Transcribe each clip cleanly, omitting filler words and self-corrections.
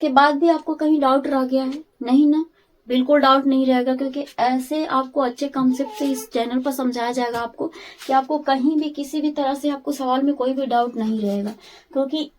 के बाद भी आपको कहीं डाउट रह गया है? नहीं ना, बिल्कुल डाउट नहीं रहेगा, क्योंकि ऐसे आपको अच्छे कॉन्सेप्ट से इस चैनल पर समझाया जाएगा आपको कि आपको कहीं भी किसी भी तरह से आपको सवाल में कोई भी डाउट नहीं रहेगा, क्योंकि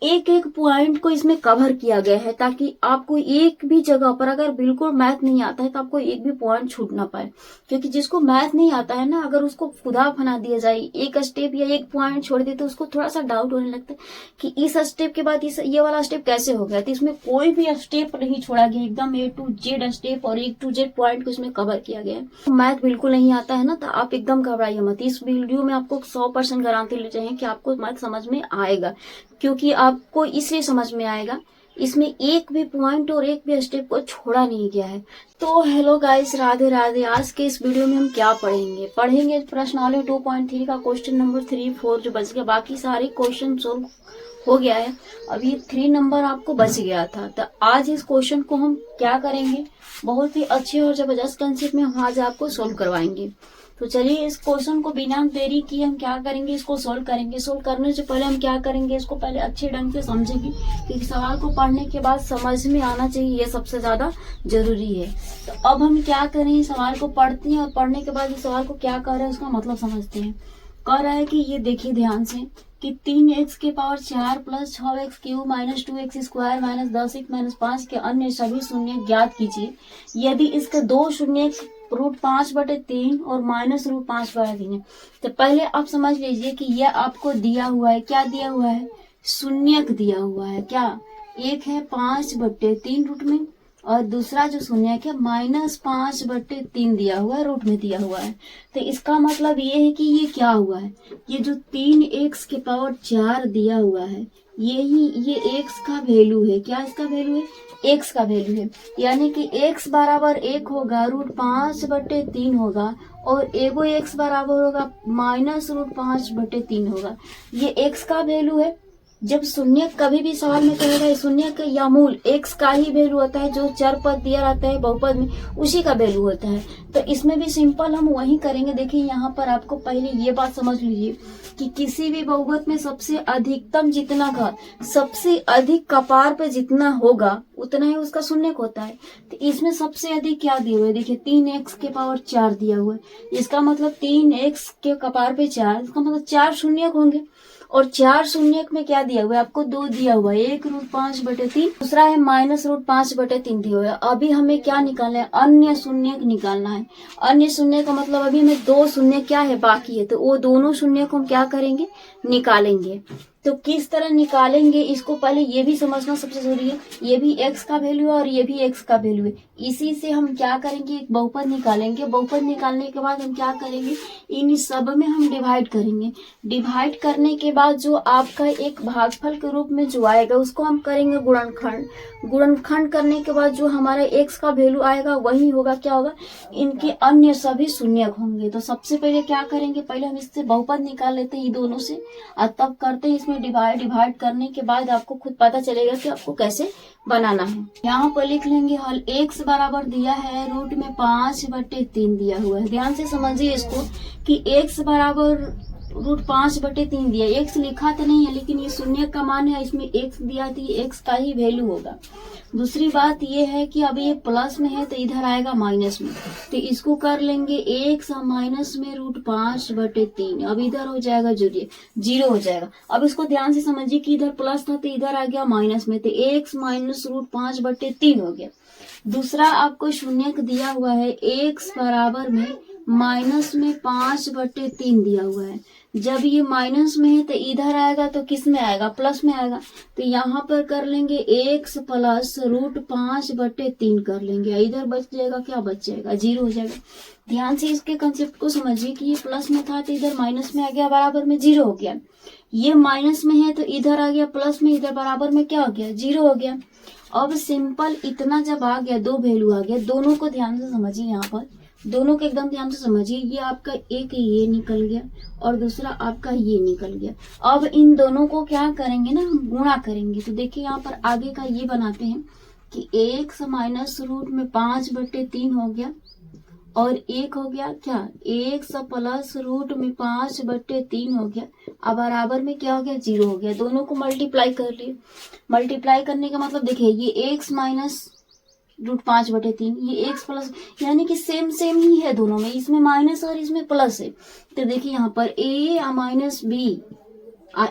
एक एक पॉइंट को इसमें कवर किया गया है, ताकि आपको एक भी जगह पर अगर बिल्कुल मैथ नहीं आता है तो आपको एक भी पॉइंट छूट ना पाए। क्योंकि जिसको मैथ नहीं आता है ना, अगर उसको खुदा बना दिया जाए, एक स्टेप या एक पॉइंट छोड़ दे, तो उसको थोड़ा सा डाउट होने लगता है कि इस स्टेप के बाद ये वाला स्टेप कैसे हो गया। तो इसमें कोई भी स्टेप नहीं छोड़ा गया, एकदम A to Z स्टेप और A to Z पॉइंट को इसमें कवर किया गया है। मैथ बिल्कुल नहीं आता है ना, तो आप एकदम घबराइए मत। इस वीडियो में आपको 100% गारंटी ले जाए कि आपको मैथ समझ में आएगा, क्योंकि आपको इसलिए समझ में आएगा, इसमें एक भी पॉइंट और एक भी स्टेप को छोड़ा नहीं गया है। तो हेलो गाइस, राधे राधे। आज के इस वीडियो में हम क्या पढ़ेंगे प्रश्नावली 2.3 का क्वेश्चन नंबर 3, 4 जो बच गया। बाकी सारे क्वेश्चन सोल्व हो गया है, अभी 3 नंबर आपको बच गया था। तो आज इस क्वेश्चन को हम क्या करेंगे, बहुत ही अच्छे और जबरदस्त कंसेप्ट में हम आज आपको सोल्व करवाएंगे। तो चलिए इस क्वेश्चन को बिना देरी किए हम क्या करेंगे, इसको सोल्व करेंगे। सोल्व करने से पहले हम क्या करेंगे, इसको पहले अच्छे ढंग से समझेंगे, क्योंकि सवाल को पढ़ने के बाद समझ में आना चाहिए, ये सबसे ज्यादा जरूरी है। तो अब हम क्या करें, सवाल को पढ़ते हैं और पढ़ने के बाद इस सवाल को क्या कह रहा है उसका मतलब समझते हैं। कह रहा है कि ये देखिए ध्यान से कि 3x के power 4 plus 6x cube minus 2x square minus 10x minus 5 के अन्य सभी शून्य ज्ञात कीजिए यदि इसके दो शून्य √5/3 और माइनस √5/3 है। तो पहले आप समझ लीजिए कि यह आपको दिया हुआ है, क्या दिया हुआ है, शून्यक दिया हुआ है। क्या, एक है 5/3 रूट में, और दूसरा जो शून्य है -5/3 दिया हुआ है, रूट में दिया हुआ है। तो इसका मतलब ये है कि ये क्या हुआ है, ये जो 3x के पावर 4 दिया हुआ है, ये x का वैल्यू है। क्या इसका वैल्यू है, x का वैल्यू है। यानी कि x बराबर 1 होगा, √5/3 होगा, और एगो x बराबर होगा -√5/3 होगा। ये x का वैल्यू है। जब शून्य कभी भी सवाल में कहेगा शून्य का या मूल x का ही वैल्यू होता है, जो चर पद दिया रहता है बहुपद में उसी का वैल्यू होता है। तो इसमें भी सिंपल हम वही करेंगे। देखिए यहाँ पर आपको पहले ये बात समझ लीजिए कि किसी भी बहुपद में सबसे अधिकतम जितना का सबसे अधिक कपार पे जितना होगा उतना ही उसका शून्य होता है। तो इसमें सबसे अधिक क्या दिया हुआ है, देखिए 3x के पावर 4 दिया हुआ है। इसका मतलब 3x के कपार पे 4, इसका मतलब 4 शून्य होंगे। और 4 शून्य में क्या दिया हुआ है, आपको 2 दिया हुआ है, 1 √5/3, दूसरा है -√5/3 दिया हुआ है। अभी हमें क्या निकालना है, अन्य शून्य निकालना है। अन्य शून्य का मतलब अभी हमें 2 शून्य क्या है बाकी है, तो वो दोनों शून्य को हम क्या करेंगे, निकालेंगे। तो किस तरह निकालेंगे, इसको पहले ये भी समझना सबसे जरूरी है। ये भी x का वैल्यू है और ये भी x का वैल्यू है। इसी से हम क्या करेंगे, एक बहुपद निकालेंगे। बहुपद निकालने के बाद हम क्या करेंगे, इन सब में हम डिवाइड करेंगे। डिवाइड करने के बाद जो आपका एक भागफल के रूप में जो आएगा उसको हम करेंगे गुणनखंड। गुणनखंड करने के बाद जो हमारा x का वैल्यू आएगा वही होगा, क्या होगा, इनके अन्य सभी शून्य होंगे। तो सबसे पहले क्या करेंगे, पहले हम इससे बहुपद निकाल लेते हैं, ये दोनों से, और तब करते हैं इसमें डिवाइड करने के बाद आपको खुद पता चलेगा कि आपको कैसे बनाना है। यहाँ पर लिख लेंगे हल। x बराबर दिया है रूट में 5/3 दिया हुआ है। ध्यान से समझिए इसको कि x बराबर √5/3 दिया। x लिखा तो नहीं है, लेकिन ये शून्य का मान है, इसमें x दिया थी, x का ही वैल्यू होगा। दूसरी बात ये है कि अब ये प्लस में है तो इधर आएगा माइनस में, तो इसको कर लेंगे x माइनस में √5/3। अब इधर हो जाएगा 0 हो जाएगा। अब इसको ध्यान से समझिए कि इधर प्लस था तो इधर आ गया माइनस में, तो x माइनस √5/3 हो गया। दूसरा आपको शून्य दिया हुआ है, x बराबर में माइनस में 5/3 दिया हुआ है। जब ये माइनस में है तो इधर आएगा तो किस में आएगा, प्लस में आएगा। तो यहाँ पर कर लेंगे x प्लस √5/3 कर लेंगे। इधर बच जाएगा, क्या बच जाएगा, 0 हो जाएगा। ध्यान से इसके कंसेप्ट को समझिए कि ये प्लस में था तो इधर माइनस में आ गया, बराबर में 0 हो गया। ये माइनस में है तो इधर आ गया प्लस में, इधर बराबर में क्या हो गया, 0 हो गया। अब सिंपल इतना जब आ गया, दो वैल्यू आ गया, दोनों को ध्यान से समझिए। यहाँ पर दोनों को एकदम ध्यान से समझिए। ये आपका एक ये निकल गया और दूसरा आपका ये निकल गया। अब इन दोनों को क्या करेंगे ना, हम गुणा करेंगे। तो देखिए यहाँ पर आगे का ये बनाते हैं कि x माइनस रूट में 5/3 हो गया, और एक हो गया क्या, x प्लस रूट में 5/3 हो गया। अब बराबर में क्या हो गया, 0 हो गया। दोनों को मल्टीप्लाई कर लिए। मल्टीप्लाई करने का मतलब देखिए ये x माइनस रूट 5/3, ये x प्लस, यानी कि सेम सेम ही है दोनों में, इसमें माइनस और इसमें प्लस है। तो देखिए यहाँ पर a माइनस बी,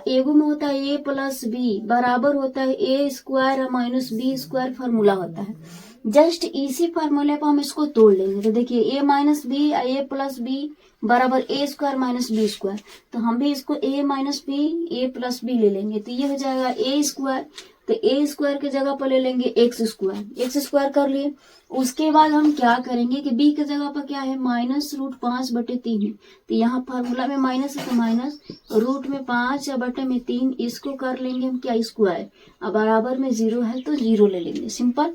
एगो में होता है a प्लस बी बराबर होता है a square minus B square, formula होता है। जस्ट इसी फार्मूले पर हम इसको तोड़ लेंगे। तो देखिए a minus B a plus B बराबर a square minus B square, तो हम भी इसको a minus B a plus B ले लेंगे, तो ये हो जाएगा a स्क्वायर। तो a स्क्वायर की जगह पर ले लेंगे एक्स स्क्वायर कर लिए। उसके बाद हम क्या करेंगे कि b की जगह पर क्या है, माइनस रूट 5/3 है, तो यहाँ फार्मूला में माइनस है तो माइनस रूट में 5/3, इसको कर लेंगे हम क्या, स्क्वायर। अब बराबर में 0 है तो 0 ले लेंगे, सिंपल।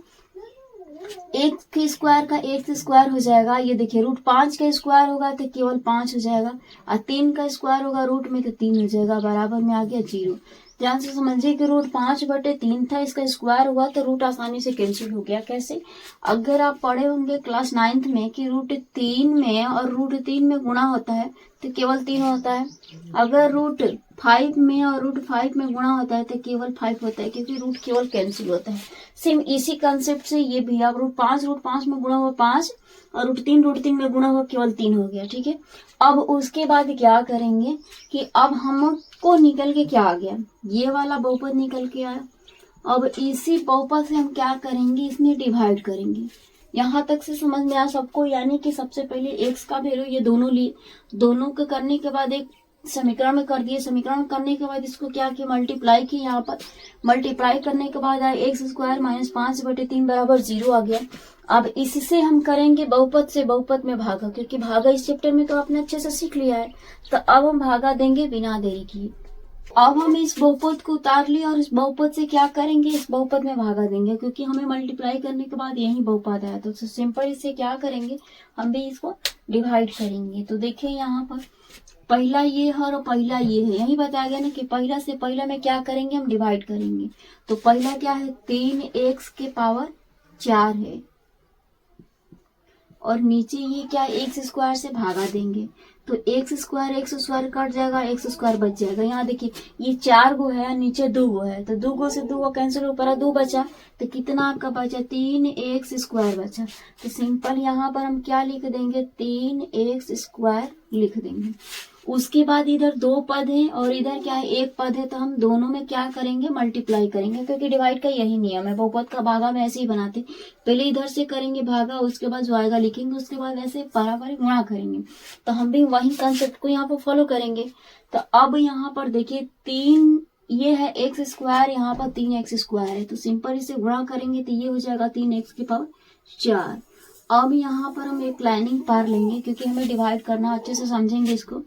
एक्स के स्क्वायर का एक्स स्क्वायर हो जाएगा, ये देखिए रूट 5 का स्क्वायर होगा तो केवल 5 हो जाएगा, और 3 का स्क्वायर होगा रूट में तो 3 हो जाएगा, बराबर में आ गया 0। ध्यान से समझिए कि रूट 5/3 था, इसका स्क्वायर हुआ तो रूट आसानी से कैंसिल हो गया। कैसे, अगर आप पढ़े होंगे क्लास 9th में कि रूट 3 में और रूट 3 में गुणा होता है तो केवल 3 होता है, अगर रूट 5 में और रूट 5 में गुणा होता है तो केवल 5 होता है, क्योंकि रूट केवल कैंसिल होता है। सेम इसी कंसेप्ट से ये भी, अब रूट 5 में गुणा हुआ 5 और रूट 3 में गुणा हुआ केवल 3 हो गया, ठीक है। अब उसके बाद क्या करेंगे कि अब हमको निकल के क्या आ गया, ये वाला बहुपद निकल के आया। अब इसी बहुपद से हम क्या करेंगे, इसमें डिवाइड करेंगे। यहाँ तक से समझ में आया सबको, यानी कि सबसे पहले एक्स का वैल्यू ये दोनों लिए, दोनों को करने के बाद एक समीकरण में कर दिए, समीकरण करने के बाद इसको क्या किया, मल्टीप्लाई किया। यहाँ पर मल्टीप्लाई करने के बाद आया एक्स स्क्वायर माइनस 5/3 बराबर 0 आ गया। अब इससे हम करेंगे बहुपद से बहुपद में भागा, क्योंकि भागा इस चैप्टर में तो आपने अच्छे से सीख लिया है, तो अब हम भागा देंगे बिना देरी किए। अब हम इस बहुपद को उतार लिए और इस बहुपद से क्या करेंगे, इस बहुपद में भागा देंगे, क्योंकि हमें मल्टीप्लाई करने के बाद यही बहुपद आया, तो सिंपल इसे क्या करेंगे, हम भी इसको डिवाइड करेंगे। तो देखिए यहाँ पर पहला ये है और पहला ये है, यही बताया गया ना कि पहला से पहला में क्या करेंगे, हम डिवाइड करेंगे। तो पहला क्या है, 3x के पावर 4 है, और नीचे ये क्या, एक्स स्क्वायर से भागा देंगे, तो एक्स स्क्वायर कट जाएगा, एक्स स्क्वायर बच जाएगा। यहाँ देखिए ये 4 गो है, नीचे 2 गो है, तो 2 गो से 2 गो कैंसिल, ऊपर 2 बचा, तो कितना आपका बचा, 3x² बचा। तो सिंपल यहाँ पर हम क्या लिख देंगे, 3x² लिख देंगे। उसके बाद इधर 2 पद है और इधर क्या है, 1 पद है, तो हम दोनों में क्या करेंगे, मल्टीप्लाई करेंगे, क्योंकि डिवाइड का यही नियम है। बहुपद का भागा में ऐसे ही बनाते, पहले इधर से करेंगे भागा, उसके बाद जो आएगा लिखेंगे, उसके बाद ऐसे बराबर गुणा करेंगे। तो हम भी वही कंसेप्ट को यहाँ पर फॉलो करेंगे। तो अब यहाँ पर देखिए 3 ये है x², यहाँ पर 3x² है, तो सिंपल इसे गुणा करेंगे तो ये हो जाएगा 3x की पावर 4। अब यहाँ पर हम एक लाइनिंग पार लेंगे, क्योंकि हमें डिवाइड करना, अच्छे से समझेंगे इसको।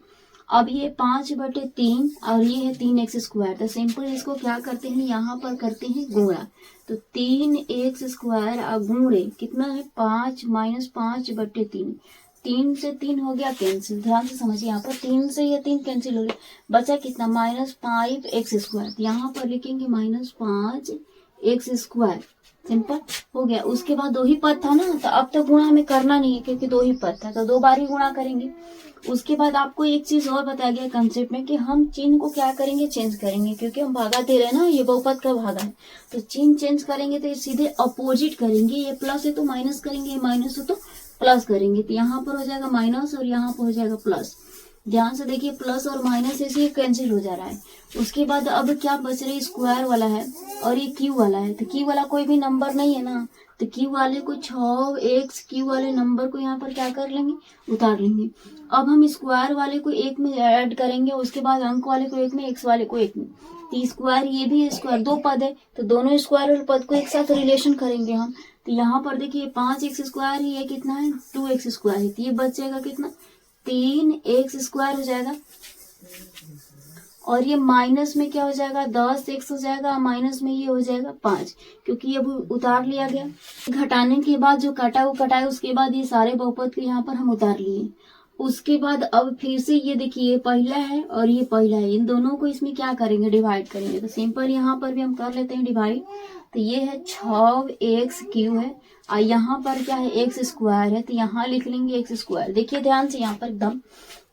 अब ये 5/3 और ये है 3x², तो सिंपल इसको क्या करते हैं, यहाँ पर करते हैं गुणा, तो 3x² और गुणे कितना है, 5 माइनस 5/3, 3 से 3 हो गया कैंसिल। ध्यान से समझिए, यहाँ पर 3 से ये 3 कैंसिल हो गया, बचा कितना, -5x², यहाँ पर लिखेंगे -5x², सिंपल हो गया। उसके बाद 2 ही पद था ना, तो अब तो गुणा हमें करना नहीं है, क्योंकि 2 ही पद था, तो 2 बार ही गुणा करेंगे। उसके बाद आपको एक चीज और बताया गया कंसेप्ट में कि हम चिन्ह को क्या करेंगे, चेंज करेंगे, क्योंकि हम भागा दे रहे हैं ना, ये बहुपद का भागा है, तो चिन्ह चेंज करेंगे तो ये सीधे अपोजिट करेंगे, ये प्लस है तो माइनस करेंगे, ये माइनस हो तो प्लस करेंगे, तो यहाँ पर हो जाएगा माइनस और यहाँ पर हो जाएगा प्लस। ध्यान से देखिए, प्लस और माइनस ऐसे कैंसिल हो जा रहा है। उसके बाद अब क्या बच रहा है, स्क्वायर वाला है और ये क्यू वाला है, तो क्यू वाला कोई भी नंबर नहीं है ना, तो क्यू वाले को 6x क्यू वाले नंबर को यहाँ पर क्या कर लेंगे, उतार लेंगे। अब हम स्क्वायर वाले को 1 में ऐड करेंगे, उसके बाद अंक वाले को 1 में, एक्स वाले को 1 में, तो स्क्वायर ये भी स्क्वायर, 2 पद है, तो दोनों स्क्वायर और पद को एक साथ रिलेशन करेंगे हम। तो यहाँ पर देखिए 5x² है, ये कितना है, 2x² है, तो ये बच जाएगा कितना, 3x² हो जाएगा, और ये माइनस में क्या हो जाएगा, 10x हो जाएगा, माइनस में ये हो जाएगा 5, क्योंकि अब उतार लिया गया। घटाने के बाद जो कटा वो कटा है, उसके बाद ये सारे बहुपद को यहाँ पर हम उतार लिए। उसके बाद अब फिर से ये देखिए, ये पहला है और ये पहला है, इन दोनों को इसमें क्या करेंगे, डिवाइड करेंगे। तो सिंपल यहाँ पर भी हम कर लेते हैं डिवाइड, तो ये है 6x³ है, और यहाँ पर क्या है x² है, तो यहाँ लिख लेंगे x²। देखिए ध्यान से यहाँ पर एकदम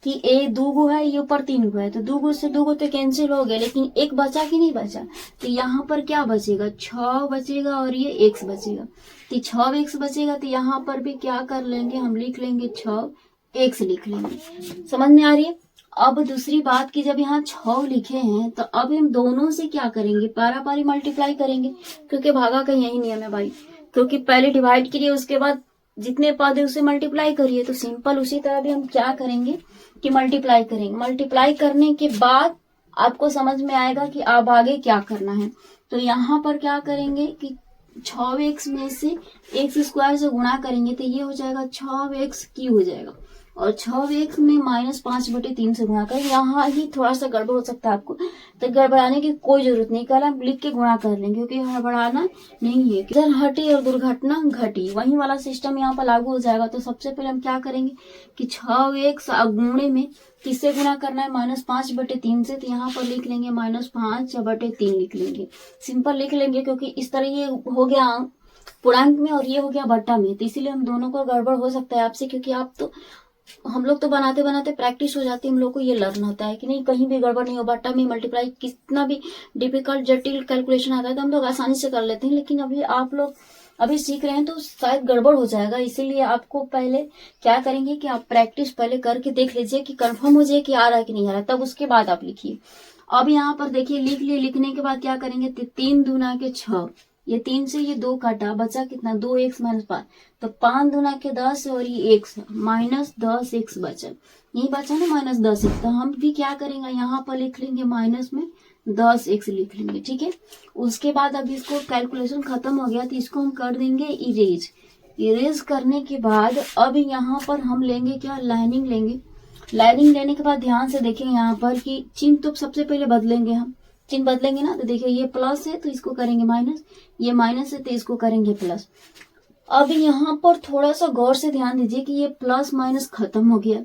कि ए 2 गो है, ये ऊपर 3 गो है, तो 2 गो से 2 गो तो कैंसिल हो गया, लेकिन एक बचा कि नहीं बचा, तो यहाँ पर क्या बचेगा, 6 बचेगा और ये x बचेगा, तो 6x बचेगा, तो यहाँ पर भी क्या कर लेंगे, हम लिख लेंगे 6x लिख लेंगे। समझ में आ रही है। अब दूसरी बात की जब यहाँ 6 लिखे हैं, तो अब हम दोनों से क्या करेंगे, पारापारी मल्टीप्लाई करेंगे, क्योंकि भागा का यही नियम है भाई, क्योंकि पहले डिवाइड करिए उसके बाद जितने पद है उसे मल्टीप्लाई करिए, तो सिंपल उसी तरह भी हम क्या करेंगे कि मल्टीप्लाई करेंगे। मल्टीप्लाई करने के बाद आपको समझ में आएगा कि अब आगे क्या करना है। तो यहाँ पर क्या करेंगे कि 6x में से x² से गुणा करेंगे, तो ये हो जाएगा 6x³ हो जाएगा, और 6x में -5/3 से गुणा करेंगे। यहाँ ही थोड़ा सा गड़बड़ हो सकता है आपको, तो गड़बड़ाने की कोई जरूरत नहीं, कल हम लिख के गुणा कर लेंगे, क्योंकि गड़बड़ाना नहीं है। इधर हटी और दुर्घटना घटी, वही वाला सिस्टम यहाँ पर लागू हो जाएगा। तो सबसे पहले हम क्या करेंगे कि 6x गुणे में किससे गुणा करना है, -5/3 से, तो यहाँ पर लिख लेंगे -5/3 लिख लेंगे, सिंपल लिख लेंगे, क्योंकि इस तरह ये हो गया पूर्णांक में और ये हो गया बट्टा में, तो इसीलिए हम दोनों को गड़बड़ हो सकता है आपसे, क्योंकि हम लोग तो बनाते बनाते प्रैक्टिस हो जाती है, हम लोग को ये लर्न होता है कि नहीं कहीं भी गड़बड़ नहीं हो। बट्टा में मल्टीप्लाई कितना भी डिफिकल्ट जटिल कैलकुलेशन आता है तो हम लोग आसानी से कर लेते हैं, लेकिन अभी आप लोग अभी सीख रहे हैं तो शायद गड़बड़ हो जाएगा। इसीलिए आपको पहले क्या करेंगे कि आप प्रैक्टिस पहले करके देख लीजिए कि कंफर्म हो जाए कि आ रहा है कि नहीं आ रहा, तब उसके बाद आप लिखिए। अब यहाँ पर देखिए लिख लिए, लिखने के बाद क्या करेंगे, 3 दूना के 6, ये 3 से ये 2 काटा, बचा कितना 2x - 5, तो 5 दूना के 10 और ये x -10x बचा, यही बचा ना -10x, तो हम भी क्या करेंगे यहाँ पर लिख लेंगे माइनस में 10x लिख लेंगे, ठीक है। उसके बाद अब इसको कैलकुलेशन खत्म हो गया, तो इसको हम कर देंगे इरेज। इरेज करने के बाद अब यहाँ पर हम लेंगे क्या, लाइनिंग लेंगे। लाइनिंग लेने के बाद ध्यान से देखेंगे यहाँ पर कि चिन्ह तो सबसे पहले बदलेंगे, हम चिन्ह बदलेंगे ना, तो देखिए ये प्लस है तो इसको करेंगे माइनस, ये माइनस है तो इसको करेंगे प्लस। अब यहाँ पर थोड़ा सा गौर से ध्यान दीजिए कि ये प्लस माइनस खत्म हो गया,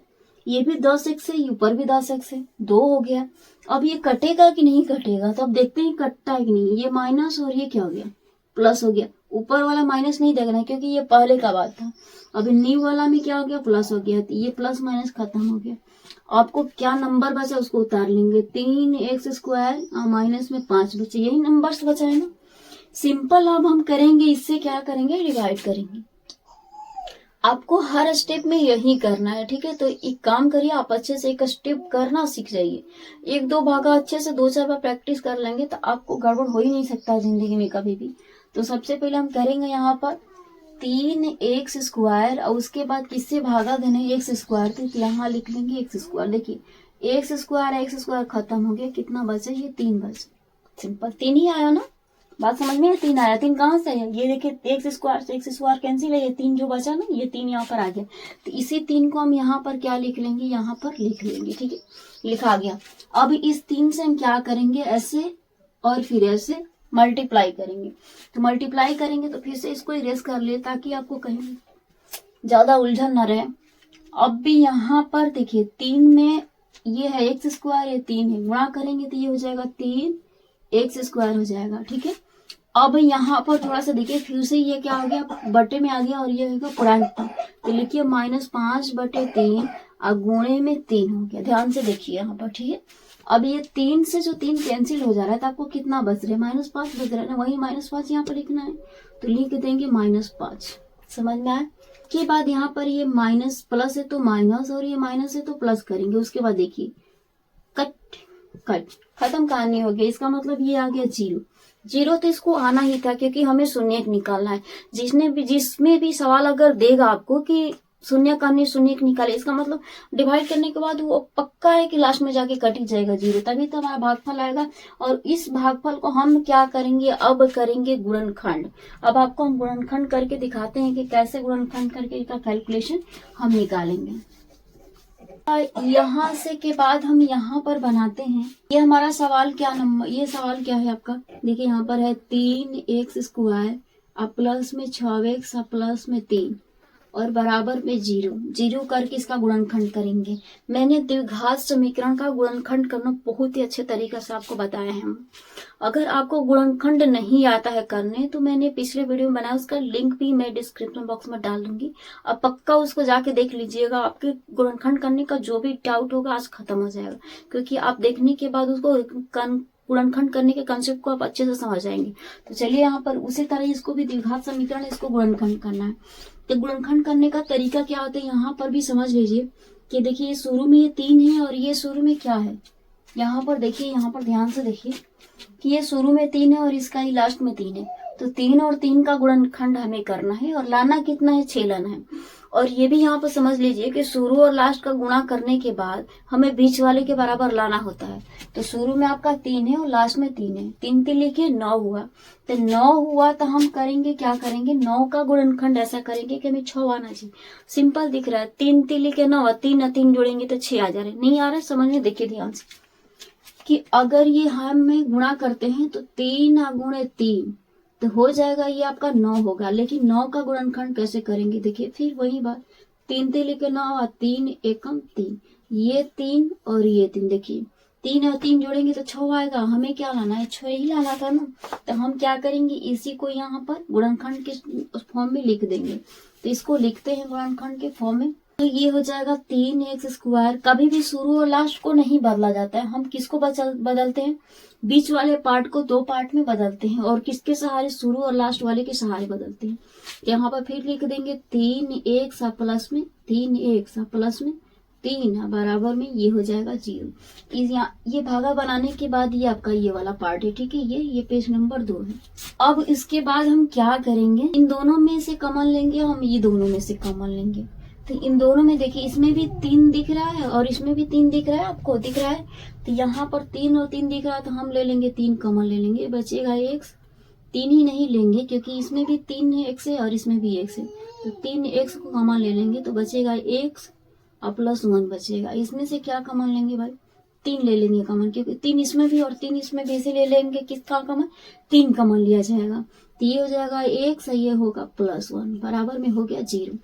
ये भी 10x है, ऊपर भी 10x है, 2 हो गया। अब ये कटेगा कि नहीं कटेगा, तो अब देखते हैं कटता है कि नहीं। ये माइनस और ये क्या हो गया, प्लस हो गया। ऊपर वाला माइनस नहीं देखना है क्योंकि ये पहले का बात था। अभी न्यू वाला में क्या हो गया, प्लस हो गया, तो ये प्लस माइनस खत्म हो गया। आपको क्या नंबर बचा उसको उतार लेंगे, 3x² और माइनस में 5 बचे, यही नंबर्स बचा है ना। सिंपल अब हम करेंगे, इससे क्या करेंगे, डिवाइड करेंगे। आपको हर स्टेप में यही करना है, ठीक है। तो एक काम करिए, आप अच्छे से एक स्टेप करना सीख जाइए। 1-2 भागा अच्छे से 2-4 बार प्रैक्टिस कर लेंगे तो आपको गड़बड़ हो ही नहीं सकता जिंदगी में कभी भी। तो सबसे पहले हम करेंगे यहाँ पर 3x² और उसके बाद किससे भागा देना है, x², तो यहाँ लिख लेंगे x²। देखिए x² खत्म हो गया, कितना बचा, ये 3 बचा। सिंपल 3 ही आया ना, बात समझ में, 3 आया। 3 कहाँ से है, ये देखिए x² से x² कैंसिल है, ये 3 जो बचा ना, ये 3 यहाँ पर आ गया। तो इसी 3 को हम यहाँ पर क्या लिख लेंगे, यहाँ पर लिख लेंगे, ठीक है, लिखा गया। अब इस 3 से हम क्या करेंगे, ऐसे और फिर ऐसे मल्टीप्लाई करेंगे। तो मल्टीप्लाई करेंगे तो फिर से इसको इरेज कर लिए ताकि आपको कहीं ज्यादा उलझन न रहे। अब भी यहाँ पर देखिए 3 में ये है x², ये 3 है, गुणा करेंगे तो ये हो जाएगा 3x² हो जाएगा, ठीक है। अब यहाँ पर थोड़ा सा देखिए फिर से ये क्या हो गया, बटे में आ गया और ये होगा पूर्णांक, तो लिखिए -5/3 और गुणे में 3 हो गया। ध्यान से देखिए यहाँ पर, ठीक है। अब ये 3 से जो 3 कैंसिल हो जा रहा है तो आपको कितना बच रहा है, -5 बच रहा है ना, वही -5 यहाँ पर लिखना है, तो लिख देंगे -5। समझ में आया। के बाद यहाँ पर ये माइनस प्लस है तो माइनस और ये माइनस है तो प्लस करेंगे। उसके बाद देखिए कट खत्म कहानी हो गई। इसका मतलब ये आ गया 0 तो इसको आना ही था क्योंकि हमें शून्य निकालना है। जिसमें भी सवाल अगर देगा आपको कि शून्य निकाले, इसका मतलब डिवाइड करने के बाद वो पक्का है कि लास्ट में जाके कट ही जाएगा 0, तभी तो हमारा भागफल आएगा। और इस भागफल को हम क्या करेंगे, अब करेंगे गुणनखंड। अब आपको हम गुणनखंड करके दिखाते हैं कि कैसे गुणनखंड करके इसका कैलकुलेशन हम निकालेंगे। यहाँ से के बाद हम यहाँ पर बनाते हैं, ये हमारा सवाल क्या नंबर, ये सवाल क्या है आपका, देखिए यहाँ पर है 3x² अब प्लस में 6x अब प्लस में 3 और बराबर में 0 0 करके इसका गुणनखंड करेंगे। मैंने द्विघात समीकरण का गुणनखंड करना बहुत ही अच्छे तरीके से आपको बताया है। अगर आपको गुणनखंड नहीं आता है करने तो मैंने पिछले वीडियो में बनाया, उसका लिंक भी मैं डिस्क्रिप्शन बॉक्स में डाल दूंगी। अब पक्का उसको जाके देख लीजिएगा, आपके गुणनखंड करने का जो भी डाउट होगा आज खत्म हो जाएगा, क्योंकि आप देखने के बाद उसको गुणनखंड करने के कंसेप्ट को आप अच्छे से समझ जाएंगे। तो चलिए यहाँ पर उसी तरह इसको भी द्विघात समीकरण, इसको गुणनखंड करना है। तो गुणनखंड करने का तरीका क्या होता है यहाँ पर भी समझ लीजिए कि देखिए ये शुरू में ये 3 है और ये शुरू में क्या है, यहाँ पर देखिए, यहाँ पर ध्यान से देखिए कि ये शुरू में 3 है और इसका ही लास्ट में 3 है। तो 3 और 3 का गुणनखंड हमें करना है और लाना कितना है, 6 लाना है। और ये भी यहाँ पर समझ लीजिए कि शुरू और लास्ट का गुणा करने के बाद हमें बीच वाले के बराबर लाना होता है। तो शुरू में आपका 3 है और लास्ट में 3 है, 3 3 लिखिए 9 हुआ। तो 9 हुआ तो हम करेंगे क्या करेंगे, 9 का गुणनखंड ऐसा करेंगे कि हमें 6 आना चाहिए। सिंपल दिख रहा है, 3 3 लिखे 9, 3 और 3 जोड़ेंगे तो 6 आ जा रहे। नहीं आ रहा है समझ में, देखिए ध्यान से कि अगर ये हम गुणा करते हैं तो 3 गुणे 3 तो हो जाएगा ये आपका 9 होगा। लेकिन 9 का गुणनखंड कैसे करेंगे, देखिए फिर वही बात, 3 3 लिखे 9, 3 एकम 3, ये 3 और ये 3, देखिए 3 और 3 जोड़ेंगे तो 6 आएगा। हमें क्या लाना है, 6 ही लाना था ना। तो हम क्या करेंगे, इसी को यहाँ पर गुणनखंड के फॉर्म में लिख देंगे। तो इसको लिखते हैं गुणनखंड के फॉर्म में। तो ये हो जाएगा 3x²। कभी भी शुरू और लास्ट को नहीं बदला जाता है, हम किसको बदलते हैं, बीच वाले पार्ट को 2 पार्ट में बदलते हैं और किसके सहारे, शुरू और लास्ट वाले के सहारे बदलते हैं। यहाँ पर फिर लिख देंगे 3x प्लस में 3x प्लस में 3 बराबर में ये हो जाएगा 0। ये भागा बनाने के बाद ये आपका ये वाला पार्ट है, ठीक है। ये पेज नंबर 2 है। अब इसके बाद हम क्या करेंगे, इन दोनों में से कॉमन लेंगे, हम ये दोनों में से कॉमन लेंगे। तो इन दोनों में देखिए, इसमें भी 3 दिख रहा है और इसमें भी 3 दिख रहा है, आपको दिख रहा है। तो यहाँ पर 3 और 3 दिख रहा है तो हम ले लेंगे 3 कॉमन ले लेंगे, बचेगा x। 3 ही नहीं लेंगे क्योंकि इसमें भी 3 x है और इसमें भी x है, तो 3x को कॉमन ले लेंगे तो बचेगा x और प्लस 1 बचेगा। इसमें से क्या कॉमन लेंगे भाई, 3 ले लेंगे कॉमन, क्योंकि 3 इसमें भी और 3 इसमें भी, इसे ले लेंगे किसका कॉमन, 3 कॉमन लिया जाएगा। तो ये हो जाएगा x, ये होगा प्लस 1 बराबर में हो गया 0।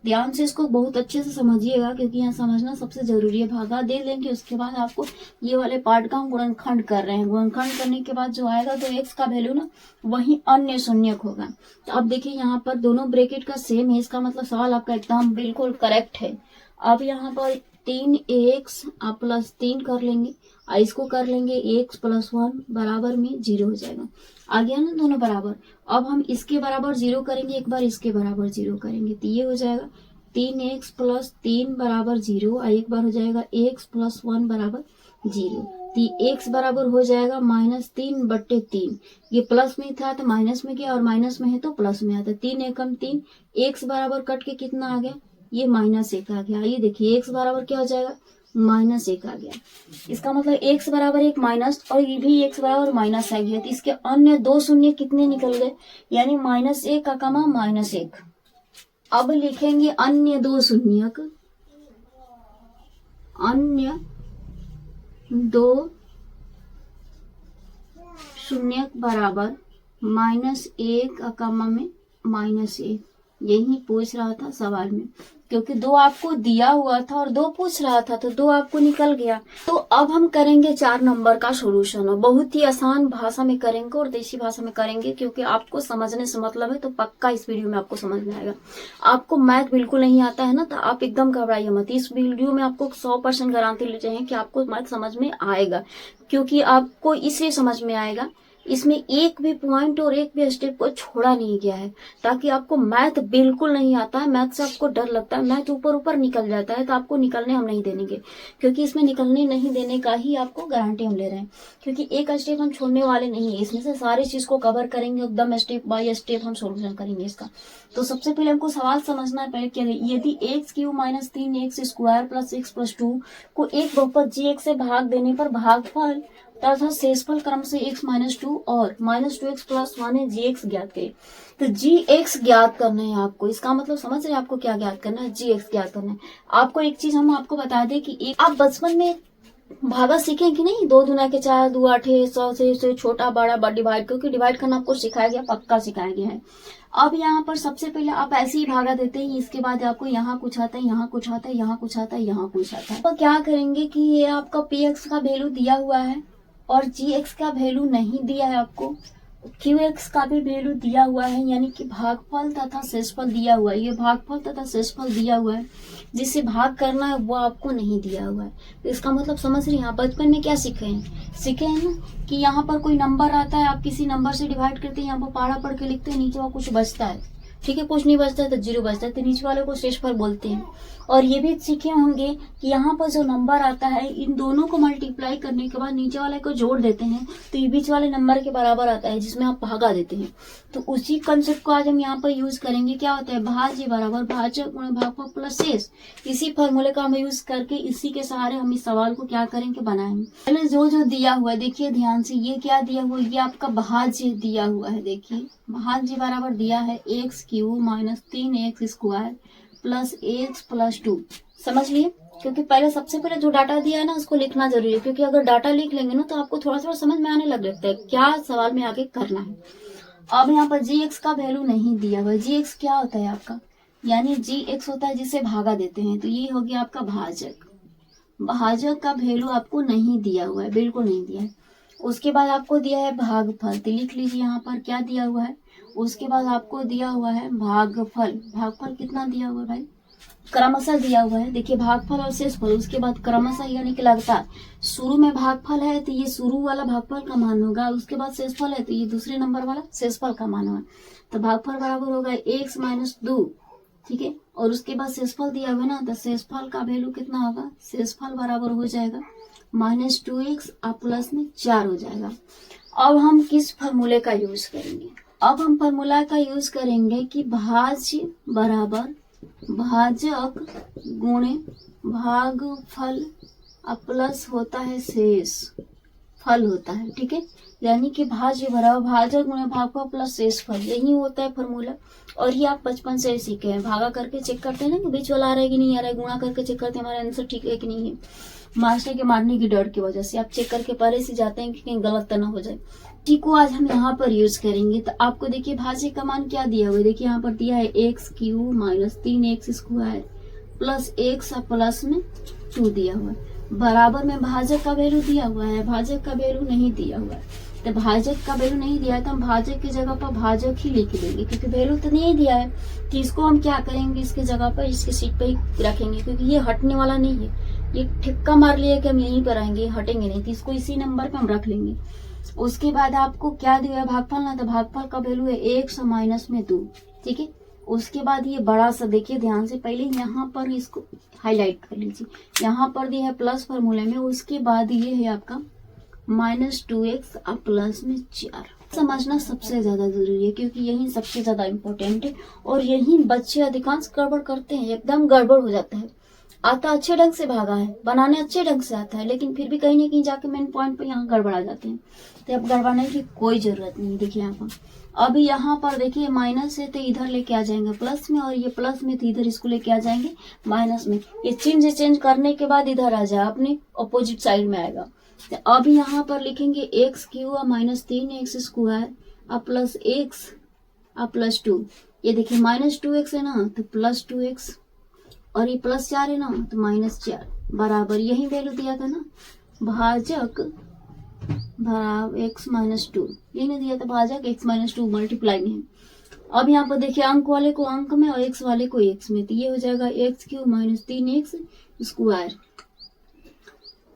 ध्यान से इसको बहुत अच्छे से समझिएगा क्योंकि यहाँ समझना सबसे जरूरी है। भागा दे लेंगे, उसके बाद आपको ये वाले पार्ट का हम गुणनखंड कर रहे हैं। गुणनखंड करने के बाद जो आएगा तो x का वैल्यू ना वही अन्य शून्यक होगा। तो अब देखिए यहाँ पर दोनों ब्रैकेट का सेम है, इसका मतलब सवाल आपका एकदम बिल्कुल करेक्ट है। अब यहाँ पर 3x प्लस 3 कर लेंगे, इसको कर लेंगे x प्लस 1 बराबर में 0 हो जाएगा। आ गया ना दोनों बराबर। अब हम इसके बराबर 0 करेंगे, एक बार इसके बराबर 0 करेंगे तो ये हो जाएगा 3x प्लस 3 बराबर 0, एक बार हो जाएगा x प्लस 1 बराबर 0। तो x बराबर हो जाएगा -3/3। ये प्लस में था तो माइनस में गया और माइनस में है तो प्लस में आता, 3 एकम 3, x बराबर कट के कितना आ गया, ये -1 आ गया। ये देखिए x बराबर क्या हो जाएगा, -1 आ गया। इसका मतलब x बराबर 1 माइनस और ये भी x बराबर माइनस आ गया। तो इसके अन्य 2 शून्य कितने निकल गए, यानी -1 का कमा -1। अब लिखेंगे अन्य 2 शून्यक, अन्य 2 शून्यक बराबर -1 का कमा में -1। यही पूछ रहा था सवाल में, क्योंकि 2 आपको दिया हुआ था और 2 पूछ रहा था तो 2 आपको निकल गया। तो अब हम करेंगे 4 नंबर का सॉल्यूशन, और बहुत ही आसान भाषा में करेंगे और देसी भाषा में करेंगे, क्योंकि आपको समझने से मतलब है। तो पक्का इस वीडियो में आपको समझ में आएगा। आपको मैथ बिल्कुल नहीं आता है ना, तो आप एकदम घबराइए मत। इस वीडियो में आपको 100% गारंटी लेते हैं कि आपको मैथ समझ में आएगा, क्योंकि आपको इसलिए समझ में आएगा, इसमें एक भी पॉइंट और एक भी स्टेप को छोड़ा नहीं गया है, ताकि आपको मैथ बिल्कुल नहीं आता है, मैथ से आपको डर लगता है, मैथ ऊपर ऊपर निकल जाता है, तो आपको निकलने हम नहीं देंगे, क्योंकि इसमें निकलने नहीं देने का ही आपको गारंटी हम ले रहे हैं। क्योंकि एक स्टेप हम छोड़ने वाले नहीं है, इसमें से सारी चीज को कवर करेंगे, एकदम स्टेप बाय स्टेप हम सोल्यूशन करेंगे इसका। तो सबसे पहले हमको सवाल समझना है पहले क्या है। यदि x³ - 3x² + x + 2 को एक बहुपद g से भाग देने पर भागफल तथा शेषफल क्रम से x - 2 और -2x + 1 है, gx ज्ञात करें। तो gx ज्ञात करना है आपको, इसका मतलब समझ रहे हैं आपको क्या ज्ञात करना है, gx ज्ञात करना है। आपको एक चीज हम आपको बता दें कि आप बचपन में भागा सीखे कि नहीं, 2 दूना के 4, 2 आठे 100 से छोटा बड़ा डिवाइड, क्योंकि डिवाइड करना आपको सिखाया गया, पक्का सिखाया गया है। अब यहाँ पर सबसे पहले आप ऐसे ही भागा देते हैं, इसके बाद आपको यहाँ कुछ आता है, यहाँ कुछ आता है, यहाँ कुछ आता है, यहाँ कुछ आता है। तो क्या करेंगे कि ये आपका px का वैल्यू दिया हुआ है और gx का वैल्यू नहीं दिया है आपको, qx का भी वैल्यू दिया हुआ है, यानी कि भागफल तथा शेषफल दिया हुआ है। ये भागफल तथा शेषफल दिया हुआ है, जिससे भाग करना है वो आपको नहीं दिया हुआ है। तो इसका मतलब समझ रही हैं आप, बचपन में क्या सीखे हैं ना कि यहाँ पर कोई नंबर आता है, आप किसी नंबर से डिवाइड करते हैं, यहाँ पर पारा पढ़ के लिखते हैं, नीचे वहाँ कुछ बचता है, ठीक है, कुछ नहीं बचता है तो 0 बचता है, तो नीचे वाले को शेषफल बोलते हैं। और ये भी सीखे होंगे कि यहाँ पर जो नंबर आता है, इन दोनों को मल्टीप्लाई करने के बाद नीचे वाले को जोड़ देते हैं तो ये बीच वाले नंबर के बराबर आता है, जिसमें आप भागा देते हैं। तो उसी कंसेप्ट को आज हम यहाँ पर यूज करेंगे। क्या होता है, भाज्य बराबर भाजक गुणा भागफल प्लस शेष। इसी फॉर्मूले का हम यूज करके इसी के सहारे हम इस सवाल को क्या करेंगे, बनाएंगे। पहले जो दिया हुआ है देखिए ध्यान से, ये क्या दिया हुआ है, ये आपका भाज्य दिया हुआ है। देखिए भाज्य बराबर दिया है x³ minus 3x square plus x plus 2। समझ लिए, क्योंकि पहले सबसे पहले जो डाटा दिया है ना उसको लिखना जरूरी है, क्योंकि अगर डाटा लिख लेंगे ना तो आपको थोड़ा थोड़ा समझ में आने लग जाता है क्या सवाल में आगे करना है। अब यहाँ पर gx का वैल्यू नहीं दिया हुआ है। gx क्या होता है आपका, यानी gx होता है जिसे भागा देते हैं, तो ये हो गया आपका भाजक। भाजक का वैल्यू आपको नहीं दिया हुआ है, बिल्कुल नहीं दिया है। उसके बाद आपको दिया है भागफल, तो लिख लीजिए यहाँ पर क्या दिया हुआ है। उसके बाद आपको दिया हुआ है भागफल। भागफल कितना दिया हुआ है भाई, क्रमशः दिया हुआ है। देखिए भागफल और शेषफल, उसके बाद क्रमशः यानी कि लगातार। शुरू में भागफल है तो ये शुरू वाला भागफल का मान होगा, उसके बाद शेषफल है तो ये दूसरे नंबर वाला शेषफल का मान होगा। तो भागफल बराबर होगा x माइनस 2, ठीक है। और उसके बाद शेषफल दिया हुआ ना, तो शेषफल का वैल्यू कितना होगा, शेषफल बराबर हो जाएगा -2x और प्लस में 4 हो जाएगा। अब हम किस फॉर्मूले का यूज करेंगे, अब हम फॉर्मूला का यूज करेंगे कि भाज्य बराबर भाजक गुणे भागफल और प्लस होता है शेष फल होता है, ठीक है। यानी कि भाज्य बराबर भाजक गुणे भागफल प्लस शेषफल, यही होता है फॉर्मूला। और ये आप बचपन से सीखे हैं, भागा करके चेक करते हैं ना कि बीच वाला आ रहा है कि नहीं आ रहा है, गुणा करके चेक करते हैं हमारा आंसर ठीक है कि नहीं है। मास्टर के मारने की डर की वजह से आप चेक करके पहले से जाते हैं कि कहीं गलत तो ना हो जाए। ठीक को आज हम यहाँ पर यूज करेंगे। तो आपको देखिए भाज्य का मान क्या दिया हुआ है, देखिए यहाँ पर दिया है x³ minus 3x square plus x plus में 2 दिया हुआ है। बराबर में भाजक का वैल्यू दिया हुआ है, भाजक का वैल्यू नहीं दिया हुआ है। तो भाजक का वैल्यू नहीं दिया है तो हम भाजक की जगह पर भाजक ही लिख देंगे, क्योंकि वैल्यू तो नहीं दिया है। तो इसको हम क्या करेंगे, इसकी जगह पर इसके सीट पर ही रखेंगे, क्योंकि ये हटने वाला नहीं है। ये ठिक्का मार लिया कि हम यहीं पर आएंगे, हटेंगे नहीं, तो इसको इसी नंबर पे हम रख लेंगे। उसके बाद आपको क्या दिया है, भागफल ना, तो भागफल का वैल्यू है 1 माइनस में 2, ठीक है। उसके बाद ये बड़ा सा देखिए ध्यान से, पहले यहाँ पर इसको हाईलाइट कर लीजिए, यहाँ पर दिया है प्लस फॉर्मूले में। उसके बाद ये है आपका -2x और प्लस में 4। समझना सबसे ज्यादा जरूरी है, क्योंकि यही सबसे ज्यादा इम्पोर्टेंट है। और यही बच्चे अधिकांश गड़बड़ करते हैं, एकदम गड़बड़ हो जाता है। आता अच्छे ढंग से भागा है, बनाने अच्छे ढंग से आता है, लेकिन फिर भी कहीं ना कहीं जाके मेन पॉइंट पे यहाँ गड़बड़ा जाते हैं। तो अब गड़बड़ाने की कोई जरूरत नहीं। देखिए यहाँ पर अभी यहाँ पर देखिए माइनस है तो इधर लेके आ जाएंगे प्लस में, और ये प्लस में तो इधर इसको लेके आ जाएंगे माइनस में। ये चेंज करने के बाद इधर आ जाए, अपने अपोजिट साइड में आएगा। तो अब यहाँ पर लिखेंगे x³ माइनस 3x स्क्वायर और प्लस x और प्लस 2। ये देखिए -2x है ना, तो प्लस 2x, और ये प्लस 4 है ना, तो -4 बराबर यही वैल्यू दिया था ना, भाजक बराबर x माइनस 2, ये नहीं दिया था, भाजक x माइनस 2 मल्टीप्लाई में है। अब यहाँ पर देखिए अंक वाले को अंक में और x वाले को x में, तो ये हो जाएगा x³ minus 3x square,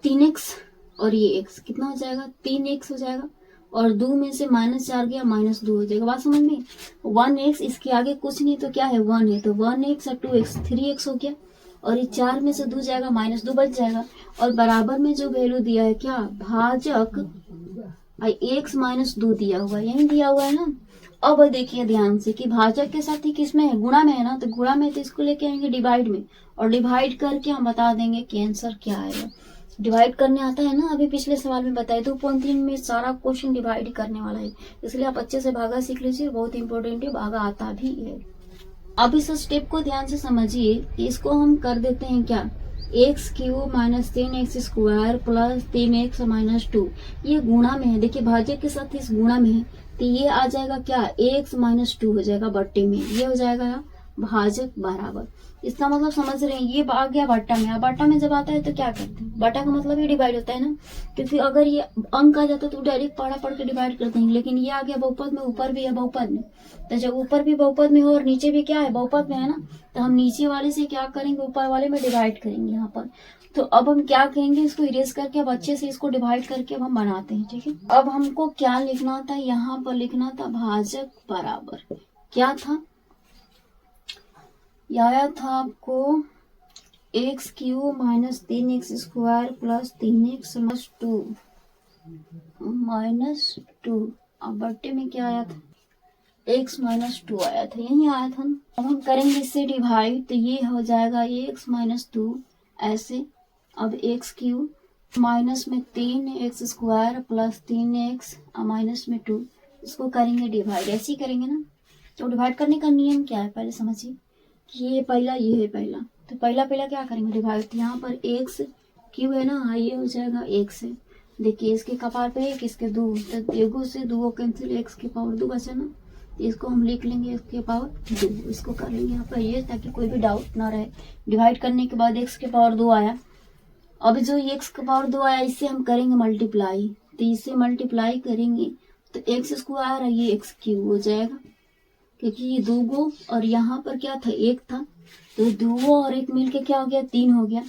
3x और ये x कितना हो जाएगा, 3x हो जाएगा। और 2 में से -4 गया, -2 हो जाएगा। बात समझ में, 1x इसके आगे कुछ नहीं तो क्या है 1 है, तो 1x और 2x 3x हो गया। और ये 4 में से 2 जाएगा, -2 बच जाएगा। और बराबर में जो वैल्यू दिया है क्या, भाजक x माइनस 2 दिया हुआ है, यही दिया हुआ है ना। अब देखिए ध्यान से कि भाजक के साथ ही किसमें है, गुणा में है ना, तो गुणा में तो इसको लेके आएंगे डिवाइड में, और डिवाइड करके हम बता देंगे कि आंसर क्या आएगा। डिवाइड करने आता है ना, अभी पिछले सवाल में बताया 2.3 में सारा क्वेश्चन डिवाइड करने वाला है, इसलिए आप अच्छे से भागा सीख लीजिए, बहुत इंपॉर्टेंट है, भागा आता भी है। अब इस स्टेप को ध्यान से समझिए, इसको हम कर देते हैं क्या, x cube minus 3x square plus 3x minus 2, ये गुणा में है। देखिए भाज्य के साथ इस गुणा में है, तो ये आ जाएगा क्या, x माइनस 2 हो जाएगा बट्टे में, ये हो जाएगा भाजक बराबर। इसका मतलब समझ रहे हैं, ये आ गया बट्टा में। अब बट्टा में जब आता है तो क्या करते हैं, बट्टा का मतलब ये डिवाइड होता है ना, क्योंकि अगर ये अंक आ जाता तो डायरेक्ट पढ़ा पढ़ के डिवाइड करते हैं, लेकिन ये आ गया बहुपद में, ऊपर भी है बहुपद में, तो जब ऊपर भी बहुपद में हो और नीचे भी क्या है बहुपद में है ना, तो हम नीचे वाले से क्या करेंगे, ऊपर वाले में डिवाइड करेंगे यहाँ पर। तो अब हम क्या कहेंगे, इसको इरेज करके अब अच्छे से इसको डिवाइड करके अब हम बनाते हैं, ठीक है। अब हमको क्या लिखना था, यहाँ पर लिखना था भाजक बराबर क्या था, आया था आपको x cube minus 3x square plus 3x minus 2। अब बट्टे में क्या आया था, x माइनस 2 आया था, यही आया था ना। अब हम करेंगे इससे डिवाइड, तो ये हो जाएगा x माइनस 2 ऐसे। अब x क्यूब माइनस में 3x square plus 3x minus में 2, इसको करेंगे डिवाइड, ऐसे ही करेंगे ना। तो डिवाइड करने का नियम क्या है, पहले समझिए, ये पहला, ये है पहला, तो पहला क्या करेंगे डिवाइड, यहाँ पर एक्स क्यों है ना, ये हो जाएगा एक्स है। देखिए इसके कपार पे एक, इसके दो, तो एगो से दो कैंसिल, एक्स के पावर 2 बचा ना, इसको हम लिख लेंगे एक्स के पावर 2, इसको कर लेंगे यहाँ पर ये, ताकि कोई भी डाउट ना रहे। डिवाइड करने के बाद एक्स के पावर 2 आया। अब जो एक्स के पावर 2 आया, इससे हम करेंगे मल्टीप्लाई, तो इससे मल्टीप्लाई करेंगे तो एक्स स्क्वायर है, ये एक्स क्यूब हो जाएगा, क्योंकि ये 2 गो और यहाँ पर क्या था, 1 था, तो 2 और 1 मिलके क्या हो गया, 3 हो गया।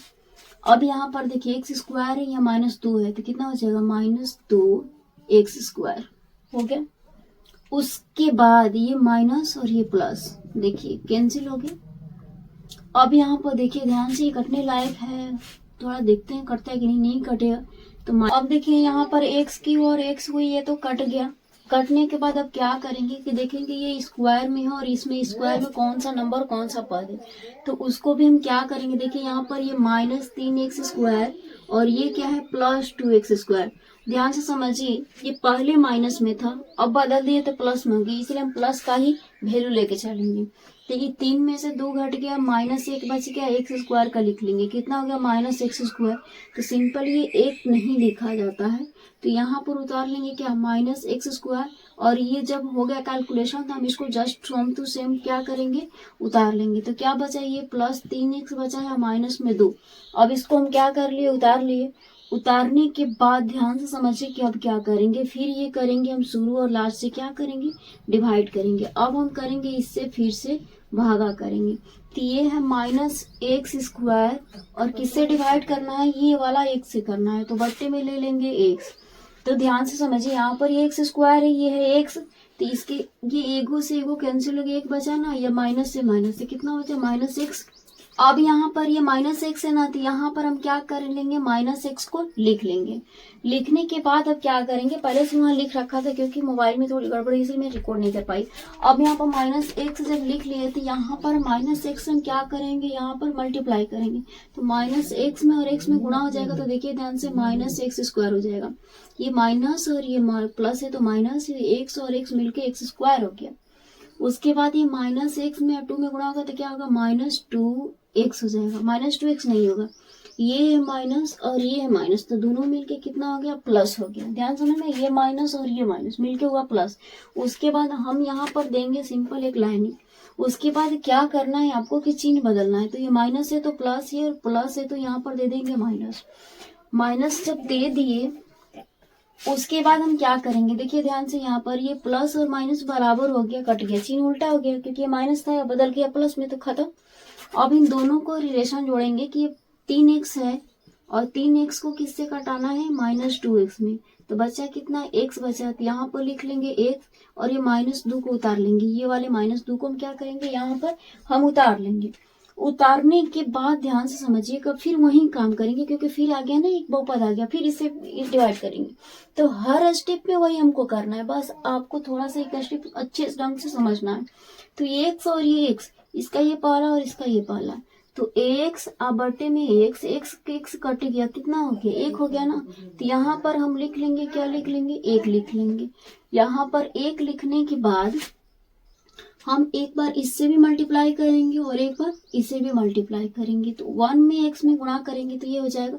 अब यहाँ पर देखिए एक्स स्क्वायर है या माइनस 2 है, तो कितना हो जाएगा, माइनस 2 एक्स स्क्वायर हो गया। उसके बाद ये माइनस और ये प्लस, देखिए कैंसिल हो गया। अब यहाँ पर देखिए ध्यान से, ये कटने लायक है, थोड़ा देखते हैं कटता है कि नहीं कटेगा। तो अब देखिए यहाँ पर एक्स की और एक्स हुई, ये तो कट गया। कटने के बाद अब क्या करेंगे कि देखेंगे ये स्क्वायर में है और इसमें स्क्वायर में कौन सा नंबर कौन सा पद है, तो उसको भी हम क्या करेंगे। देखिए यहाँ पर ये माइनस 3x स्क्वायर और ये क्या है, प्लस 2x स्क्वायर। ध्यान से समझिए, ये पहले माइनस में था, अब बदल दिए तो प्लस में होगी, इसलिए हम प्लस का ही वैल्यू लेके चलेंगे। तो ये 3 में से 2 घट गया, माइनस 1 बच गया, एक्स स्क्वायर का लिख लेंगे, कितना हो गया, माइनस एक्स स्क्वायर। तो सिंपल ये 1 नहीं लिखा जाता है, तो यहाँ पर उतार लेंगे क्या, माइनस एक्स स्क्वायर, और ये जब हो गया कैलकुलेशन तो हम इसको जस्ट सेम टू सेम क्या करेंगे, उतार लेंगे। तो क्या बचा, ये प्लस 3x बचा है माइनस में 2। अब इसको हम क्या कर लिए, उतार लिए। उतारने के बाद ध्यान से समझिए कि अब क्या करेंगे, फिर ये करेंगे हम शुरू और लास्ट से क्या करेंगे, डिवाइड करेंगे। अब हम करेंगे इससे फिर से भागा करेंगे, तो ये है माइनस एक्स स्क्वायर, और किससे डिवाइड करना है, ये वाला एक्स से करना है, तो बट्टे में ले लेंगे एक्स। तो ध्यान से समझिए, यहाँ पर ये एक्स स्क्वायर है, ये है एक्स, तो इसके ये एगो से एगो कैंसिल हो गया, एक बचा ना, या माइनस से कितना बचा, माइनस एक्स। अब यहाँ पर ये माइनस एक्स है ना, तो यहाँ पर हम क्या कर लेंगे, माइनस एक्स को लिख लेंगे। लिखने के बाद अब क्या करेंगे, पहले से वहाँ लिख रखा था क्योंकि मोबाइल में थोड़ी गड़बड़ी इसलिए मैं रिकॉर्ड नहीं कर पाई। अब यहाँ पर माइनस एक्स जब लिख लिए तो यहाँ पर माइनस एक्स हम क्या करेंगे, यहाँ पर मल्टीप्लाई करेंगे, तो माइनस एक्स में और एक्स में गुणा हो जाएगा, तो देखिए ध्यान से माइनस एक्स स्क्वायर हो जाएगा। ये माइनस और ये प्लस है, तो माइनस एक्स और एक्स मिलके एक्स स्क्वायर हो गया। उसके बाद ये माइनस एक्स में 2 में गुणा होगा तो क्या होगा, माइनस 2x हो जाएगा, माइनस 2x नहीं होगा, ये है माइनस और ये है माइनस, तो दोनों मिलके कितना हो गया, प्लस हो गया। ध्यान समझना, ये माइनस और ये माइनस मिलके हुआ प्लस। उसके बाद हम यहाँ पर देंगे सिंपल एक लाइनिंग। उसके बाद क्या करना है आपको कि चिन्ह बदलना है, तो ये माइनस है तो प्लस है, और प्लस है तो यहाँ पर दे देंगे माइनस। माइनस जब दे दिए उसके बाद हम क्या करेंगे, देखिए ध्यान से, यहाँ पर ये प्लस और माइनस बराबर हो गया, कट गया, चिन्ह उल्टा हो गया, क्योंकि ये माइनस था बदल गया प्लस में, तो खत्म। अब इन दोनों को रिलेशन जोड़ेंगे कि ये 3x है और 3x को किससे कटाना है, माइनस 2x में, तो बचा कितना, x बचा, तो यहाँ पर लिख लेंगे x, और ये माइनस 2 को उतार लेंगे, ये वाले माइनस 2 को हम क्या करेंगे, यहाँ पर हम उतार लेंगे। उतारने के बाद ध्यान से समझिएगा, फिर वही काम करेंगे, क्योंकि फिर आ गया ना एक बहुपद आ गया, फिर इसे डिवाइड करेंगे। तो हर स्टेप पे वही हमको करना है, बस आपको थोड़ा सा एक स्टेप अच्छे ढंग से समझना है। तो ये एक्स और ये एक्स, इसका ये पहला और इसका ये पहला, तो एक्स बटे में एक्स, एक्स कट गया, कितना हो गया, 1 हो गया ना, तो यहाँ पर हम लिख लेंगे, क्या लिख लेंगे, 1 लिख लेंगे। यहाँ पर 1 लिखने के बाद हम एक बार इससे भी मल्टीप्लाई करेंगे और एक बार इसे भी मल्टीप्लाई करेंगे, तो 1 में x में गुणा करेंगे तो ये हो जाएगा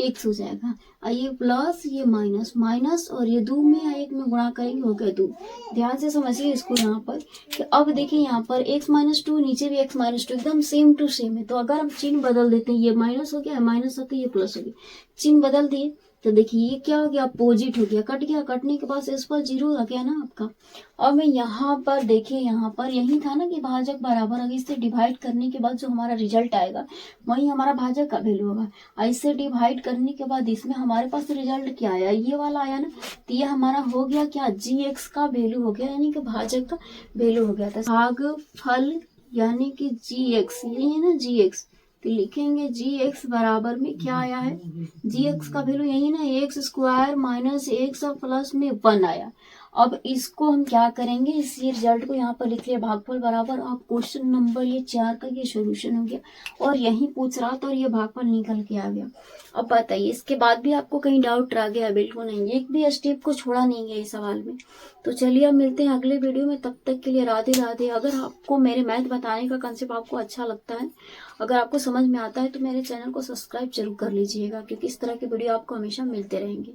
x हो जाएगा, और ये प्लस ये माइनस माइनस, और ये 2 में या 1 में गुणा करेंगे हो गया 2। ध्यान से समझिए इसको यहाँ पर कि अब देखिए यहाँ पर x माइनस 2, नीचे भी x माइनस 2 एकदम सेम टू सेम है। तो अगर हम चिन्ह बदल देते हैं, ये माइनस हो गया, माइनस होकर ये प्लस हो गया, चिन्ह बदल दिए तो देखिए ये क्या हो गया, अपोजिट हो गया, कट गया, कटने के बाद इस पर 0 आ गया ना आपका। अब मैं यहाँ पर देखिए, यहाँ पर यही था ना कि भाजक बराबर, अगर इससे डिवाइड करने के बाद जो हमारा रिजल्ट आएगा वही हमारा भाजक का वैल्यू होगा। ऐसे डिवाइड करने के बाद इसमें हमारे पास रिजल्ट क्या आया, ये वाला आया ना, तो ये हमारा हो गया क्या, GX का वैल्यू हो गया, यानी कि भाजक का वैल्यू हो गया था। भागफल यानी कि GX, ये है ना GX, तो लिखेंगे GX बराबर में क्या आया है, GX का वैल्यू यही ना, एक्स स्क्वायर माइनस एक्स और प्लस में 1 आया। अब इसको हम क्या करेंगे, इस रिजल्ट को यहाँ पर लिख लिया, भागफल बराबर, अब क्वेश्चन नंबर ये 4 का ये सॉल्यूशन हो गया, और यही पूछ रहा था और ये भागफल निकल के आ गया। अब बताइए इसके बाद भी आपको कहीं डाउट रह गया? बिल्कुल नहीं, एक भी स्टेप को छोड़ा नहीं गया इस सवाल में। तो चलिए अब मिलते हैं अगले वीडियो में, तब तक के लिए राधे राधे। अगर आपको मेरे मैथ बताने का कंसेप्ट आपको अच्छा लगता है, अगर आपको समझ में आता है, तो मेरे चैनल को सब्सक्राइब जरूर कर लीजिएगा, क्योंकि इस तरह के वीडियो आपको हमेशा मिलते रहेंगे।